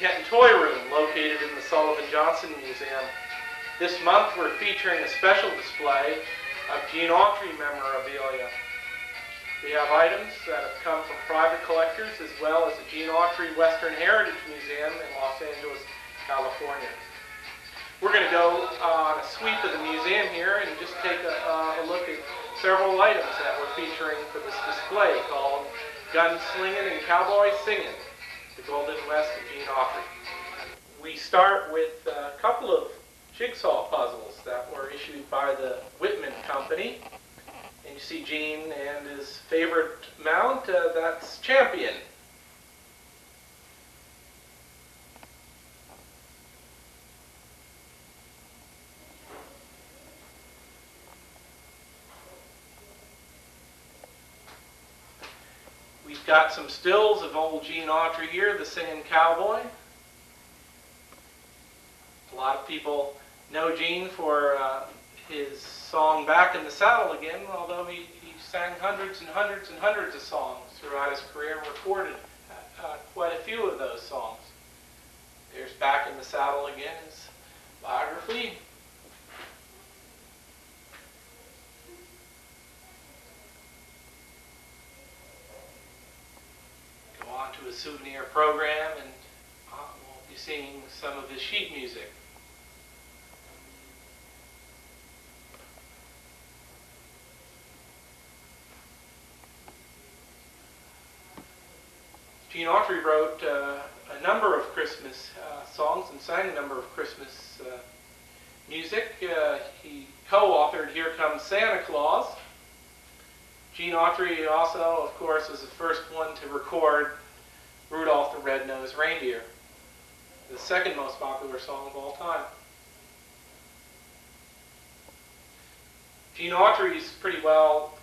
Kenton Toy Room located in the Sullivan-Johnson Museum. This month we're featuring a special display of Gene Autry memorabilia. We have items that have come from private collectors as well as the Gene Autry Western Heritage Museum in Los Angeles, California. We're going to go on a sweep of the museum here and just take a look at several items that we're featuring for this display called Gunslingin' and Cowboy Singin', the Golden West of Gene Autry. We start with a couple of jigsaw puzzles that were issued by the Whitman Company. And you see Gene and his favorite mount, that's Champion. We've got some stills of old Gene Autry here, the Singin' Cowboy. A lot of people know Gene for his song Back in the Saddle Again, although he sang hundreds and hundreds and hundreds of songs throughout his career and recorded quite a few of those songs. There's Back in the Saddle Again, his biography. Go on to a souvenir program and we'll be seeing some of his sheet music. Gene Autry wrote a number of Christmas songs and sang a number of Christmas music. He co-authored Here Comes Santa Claus. Gene Autry also, of course, was the first one to record Rudolph the Red-Nosed Reindeer, the second most popular song of all time. Gene Autry is pretty well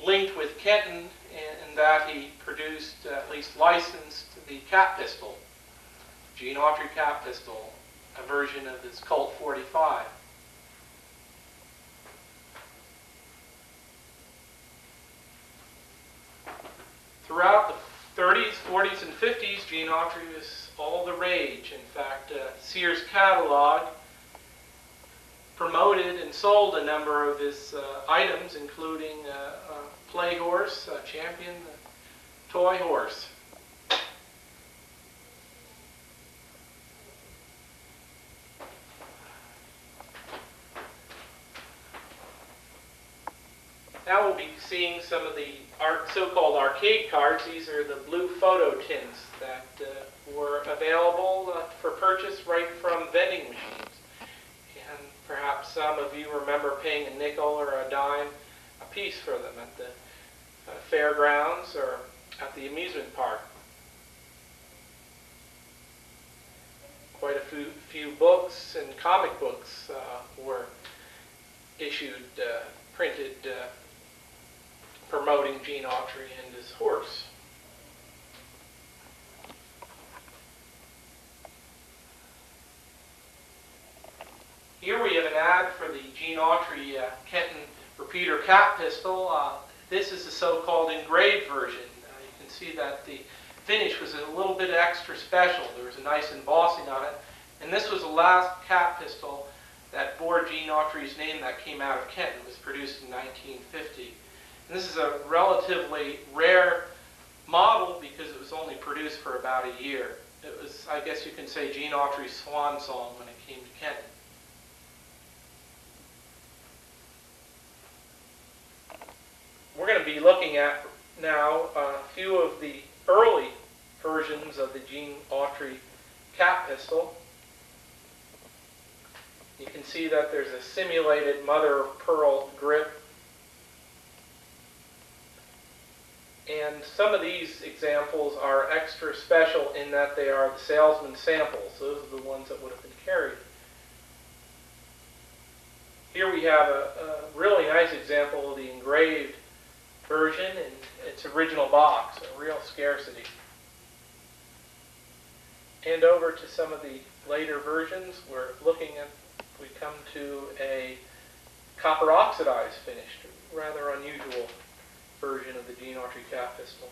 linked with Kenton in that he produced, at least licensed, the cap pistol, Gene Autry cap pistol, a version of his Colt 45. Throughout the 30s, 40s, and 50s, Gene Autry was all the rage. In fact, Sears catalog promoted and sold a number of his items, including a play horse, a Champion, a toy horse. Now we'll be seeing some of the so-called arcade cards. These are the blue photo tins that were available for purchase right from vending machines. And perhaps some of you remember paying a nickel or a dime a piece for them at the fairgrounds or at the amusement park. Quite a few books and comic books were issued, printed, promoting Gene Autry and his horse. Here we have an ad for the Gene Autry Kenton repeater cap pistol. This is the so-called engraved version. You can see that the finish was a little bit extra special. There was a nice embossing on it. And this was the last cap pistol that bore Gene Autry's name that came out of Kenton. It was produced in 1950. And this is a relatively rare model because it was only produced for about a year. It was, I guess you can say, Gene Autry's swan song when it came to Kenton. We're going to be looking at now a few of the early versions of the Gene Autry cap pistol. You can see that there's a simulated mother of pearl grip. And some of these examples are extra special in that they are the salesman's samples. Those are the ones that would have been carried. Here we have a really nice example of the engraved version in its original box, a real scarcity. And over to some of the later versions, we're looking at, we come to a copper oxidized finish, rather unusual version of the Gene Autry cap pistol.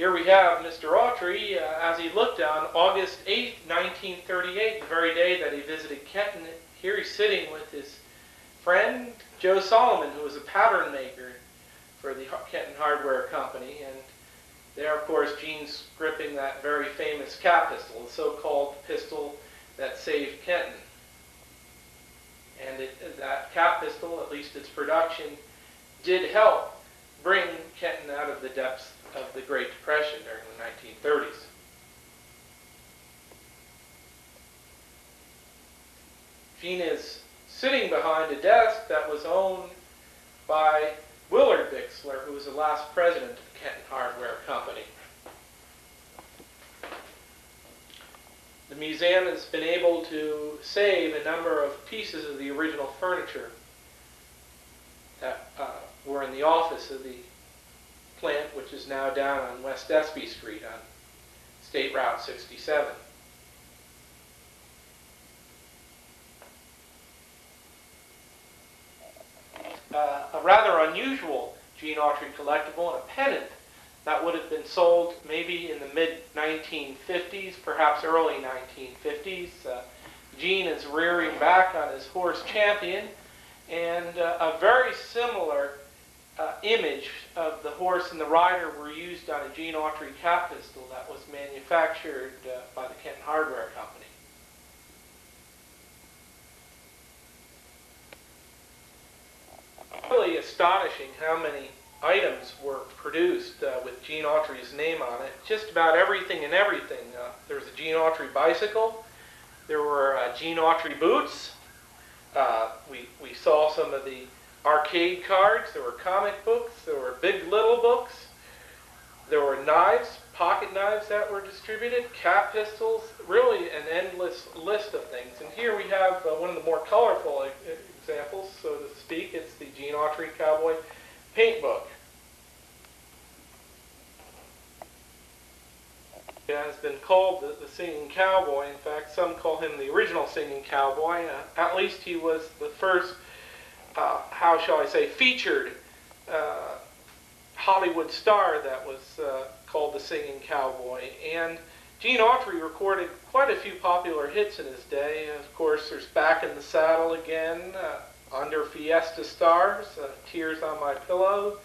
Here we have Mr. Autry as he looked on August 8, 1938, the very day that he visited Kenton. Here he's sitting with his friend Joe Solomon, who was a pattern maker for the Kenton Hardware Company. And there, of course, Gene's gripping that very famous cap pistol, the so-called pistol that saved Kenton. And that cap pistol, at least its production, did help bring Kenton out of the depths of the Great Depression during the 1930s. Gene is sitting behind a desk that was owned by Willard Bixler, who was the last president of the Kenton Hardware Company. The museum has been able to save a number of pieces of the original furniture that were in the office of the plant, which is now down on West Espy Street on State Route 67. A rather unusual Gene Autry collectible, and a pennant that would have been sold maybe in the mid-1950s, perhaps early 1950s. Gene is rearing back on his horse Champion, and a very similar image of the horse and the rider were used on a Gene Autry cap pistol that was manufactured by the Kenton Hardware Company. Really astonishing how many items were produced with Gene Autry's name on it. Just about everything and everything. There was a Gene Autry bicycle. There were Gene Autry boots. We saw some of the arcade cards. There were comic books. There were Big Little books. There were knives, pocket knives that were distributed, cap pistols, really an endless list of things. And here we have one of the more colorful examples, so to speak. It's the Gene Autry Cowboy Paint Book. It has been called the Singing Cowboy. In fact, some call him the original Singing Cowboy. At least he was the first, how shall I say, featured Hollywood star that was called the Singing Cowboy. And Gene Autry recorded quite a few popular hits in his day. Of course, there's Back in the Saddle Again, Under Fiesta Stars, Tears on My Pillow.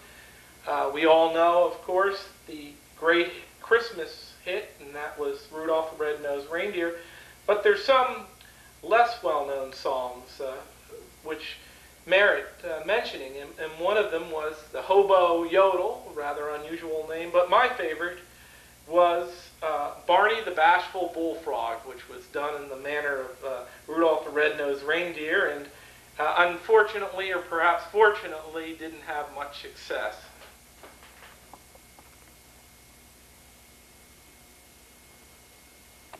We all know, of course, the great Christmas hit, and that was Rudolph the Red-Nosed Reindeer. But there's some less well-known songs which merit mentioning, and one of them was the Hobo Yodel, a rather unusual name, but my favorite was Barney the Bashful Bullfrog, which was done in the manner of Rudolph the Red-Nosed Reindeer, and unfortunately, or perhaps fortunately, didn't have much success.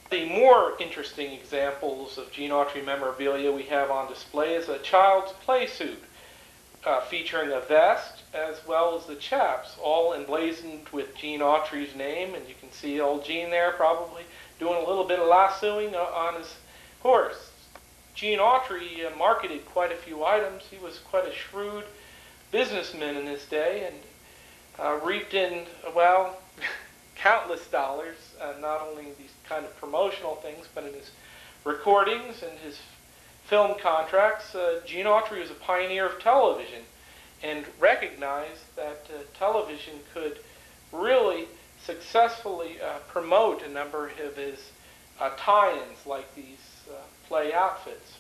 The more interesting examples of Gene Autry memorabilia we have on display is a child's play suit featuring a vest as well as the chaps, all emblazoned with Gene Autry's name. And you can see old Gene there probably doing a little bit of lassoing on his horse. Gene Autry marketed quite a few items. He was quite a shrewd businessman in his day and reaped in, well, countless dollars, not only these kind of promotional things, but in his recordings and his film contracts. Gene Autry was a pioneer of television and recognized that television could really successfully promote a number of his tie-ins, like these play outfits.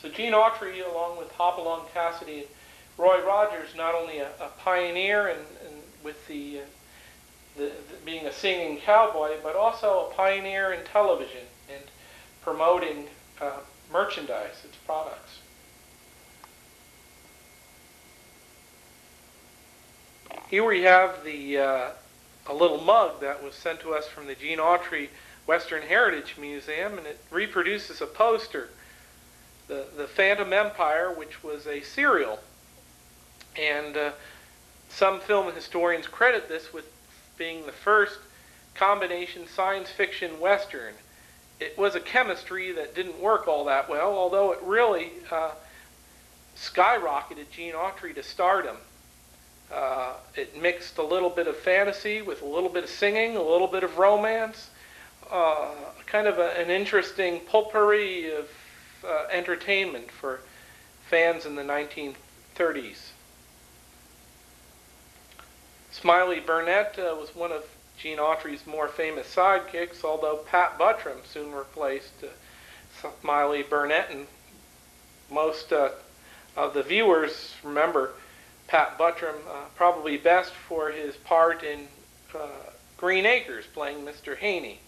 So Gene Autry, along with Hopalong Cassidy and Roy Rogers, not only a pioneer and with the being a singing cowboy, but also a pioneer in television and promoting merchandise, its products. Here we have a little mug that was sent to us from the Gene Autry Western Heritage Museum, and it reproduces a poster, the Phantom Empire, which was a serial. And some film historians credit this with being the first combination science fiction Western. It was a chemistry that didn't work all that well, although it really skyrocketed Gene Autry to stardom. It mixed a little bit of fantasy with a little bit of singing, a little bit of romance, kind of an interesting potpourri of entertainment for fans in the 1930s. Smiley Burnett was one of Gene Autry's more famous sidekicks, although Pat Buttram soon replaced Smiley Burnett, and most of the viewers remember Pat Buttram probably best for his part in Green Acres, playing Mr. Haney.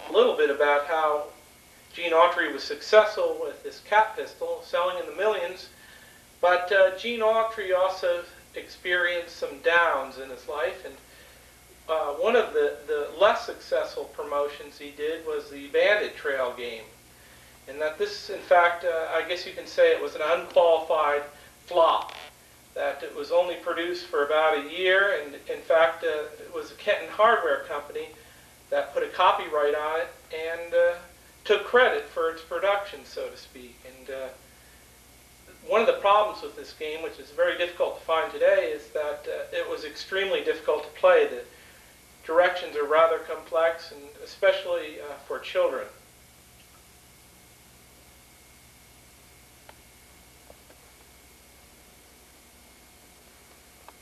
A little bit about how Gene Autry was successful with his cat pistol, selling in the millions, but Gene Autry also experienced some downs in his life, and one of the less successful promotions he did was the Bandit Trail game. And that this, in fact, I guess you can say it was an unqualified flop, that it was only produced for about a year, and in fact it was a Kenton hardware company that put a copyright on it and took credit for its production, so to speak. And one of the problems with this game, which is very difficult to find today, is that it was extremely difficult to play. The directions are rather complex, and especially for children.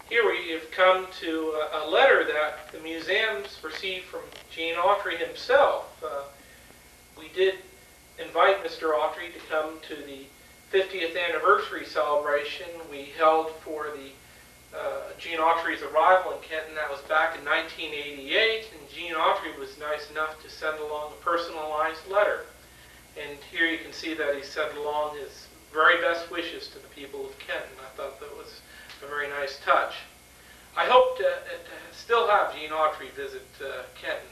Here we have come to a letter that the museums received from Gene Autry himself. We did invite Mr. Autry to come to the 50th anniversary celebration we held for the Gene Autry's arrival in Kenton. That was back in 1988, and Gene Autry was nice enough to send along a personalized letter. And here you can see that he sent along his very best wishes to the people of Kenton. I thought that was a very nice touch. I hope to still have Gene Autry visit Kenton.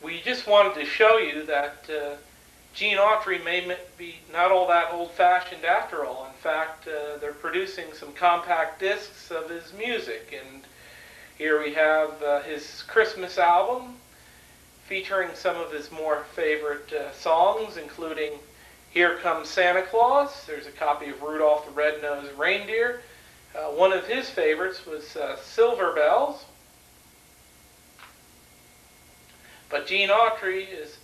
We just wanted to show you that Gene Autry may be not all that old-fashioned after all. In fact, they're producing some compact discs of his music, and here we have his Christmas album featuring some of his more favorite songs, including Here Comes Santa Claus. There's a copy of Rudolph the Red-Nosed Reindeer. One of his favorites was Silver Bells. But Gene Autry is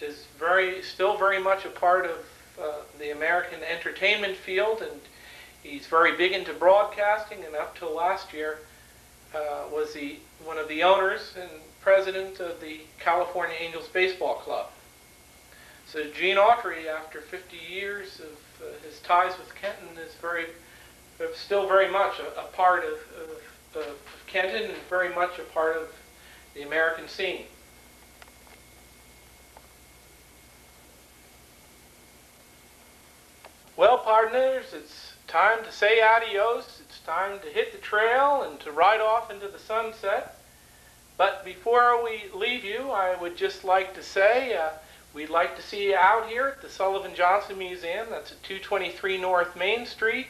still very much a part of the American entertainment field, and he's very big into broadcasting, and up till last year was one of the owners and president of the California Angels Baseball Club. So Gene Autry, after 50 years of his ties with Kenton, is still very much a part of Kenton, and very much a part of the American scene. Well, partners, it's time to say adios. It's time to hit the trail and to ride off into the sunset. But before we leave you, I would just like to say we'd like to see you out here at the Sullivan-Johnson Museum. That's at 223 North Main Street.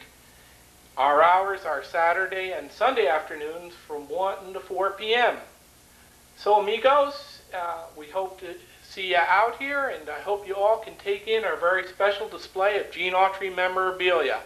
Our hours are Saturday and Sunday afternoons from 1 to 4 p.m. So, amigos, we hope to see you out here, and I hope you all can take in our very special display of Gene Autry memorabilia.